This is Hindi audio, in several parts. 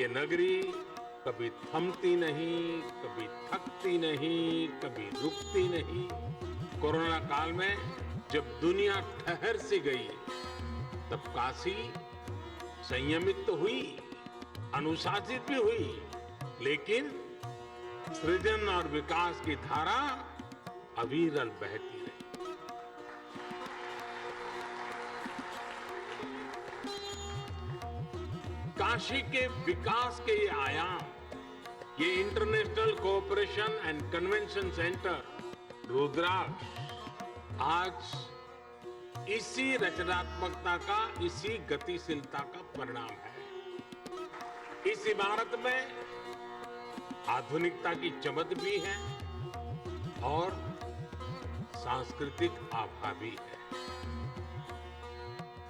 नगरी कभी थमती नहीं, कभी थकती नहीं, कभी रुकती नहीं। कोरोना काल में जब दुनिया ठहर सी गई, तब काशी संयमित तो हुई, अनुशासित भी हुई, लेकिन सृजन और विकास की धारा अविरल बहती रही। काशी के विकास के ये आयाम, ये international cooperation and convention centre Rudraksh आज इसी रचनात्मकता का, इसी गतिशीलता का परिणाम है। इस इमारत में आधुनिकता की चमक भी है और सांस्कृतिक आभा भी है।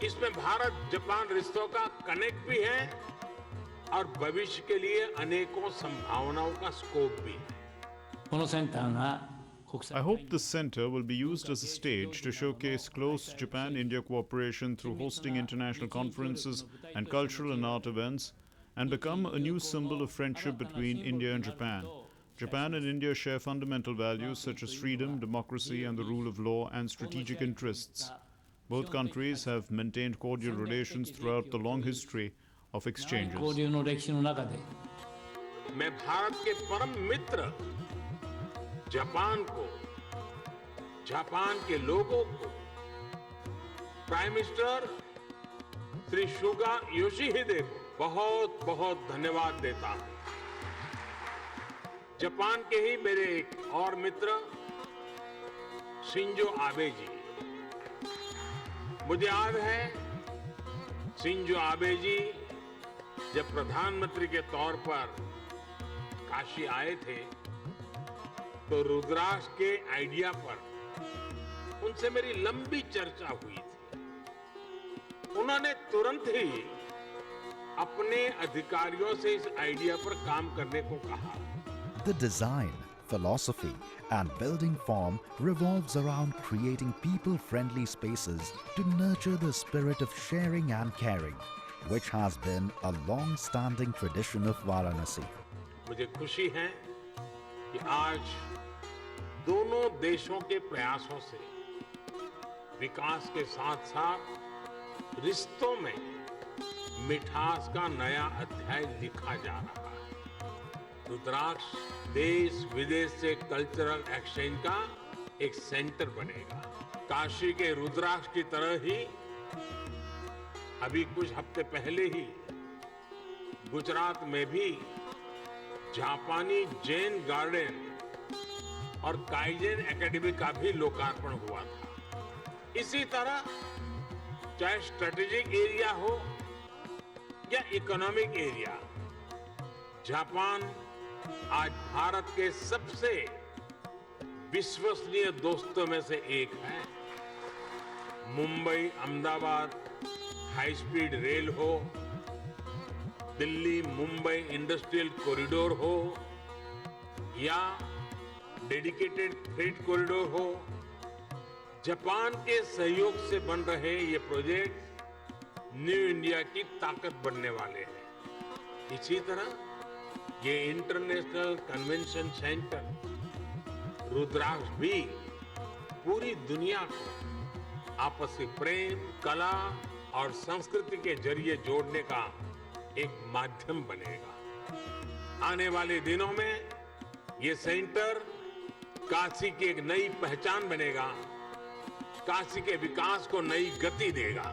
इसमें भारत जापान रिश्तों का कनेक्ट भी है और भविष्य के लिए अनेकों संभावनाओं का स्कोप भी है। I hope this center will be used as a stage to showcase close Japan-India cooperation through hosting international conferences and cultural and art events, and become a new symbol of friendship between India and Japan. Japan and India share fundamental values such as freedom, democracy, and the rule of law, and strategic interests. Both countries have maintained cordial relations throughout the long history of exchanges. मैं भारत के परम मित्र जापान को, जापान के लोगों को, प्राइम मिनिस्टर श्री सुगा योशिहिदे को बहुत बहुत धन्यवाद देता हूं। जापान के ही मेरे एक और मित्र शिंजो आबे जी, मुझे याद है शिंजो आबे जी जब प्रधानमंत्री के तौर पर काशी आए थे, तो रुद्राक्ष के आइडिया पर उनसे मेरी लंबी चर्चा हुई थी। उन्होंने तुरंत ही अपने अधिकारियों से इस आइडिया पर काम करने को कहा। The design, philosophy, and building form revolves around creating people-friendly spaces to nurture the spirit of sharing and caring, which has been a long-standing tradition of Varanasi. मुझे खुशी है कि आज दोनों देशों के प्रयासों से विकास के साथ साथ रिश्तों में मिठास का नया अध्याय लिखा जा रहा है। रुद्राक्ष देश विदेश से कल्चरल एक्सचेंज का एक सेंटर बनेगा। काशी के रुद्राक्ष की तरह ही अभी कुछ हफ्ते पहले ही गुजरात में भी जापानी जैन गार्डन और काइजेन एकेडमी का भी लोकार्पण हुआ था। इसी तरह चाहे स्ट्रेटेजिक एरिया हो या इकोनॉमिक एरिया, जापान आज भारत के सबसे विश्वसनीय दोस्तों में से एक है। Mumbai Ahmedabad high speed rail हो, दिल्ली मुंबई इंडस्ट्रियल कॉरिडोर हो या डेडिकेटेड फ्रेट कॉरिडोर हो, जापान के सहयोग से बन रहे ये प्रोजेक्ट न्यू इंडिया की ताकत बनने वाले हैं। इसी तरह ये इंटरनेशनल कन्वेंशन सेंटर रुद्राक्ष भी पूरी दुनिया को आपसी प्रेम, कला और संस्कृति के जरिए जोड़ने का एक माध्यम बनेगा। आने वाले दिनों में ये सेंटर काशी की एक नई पहचान बनेगा, काशी के विकास को नई गति देगा।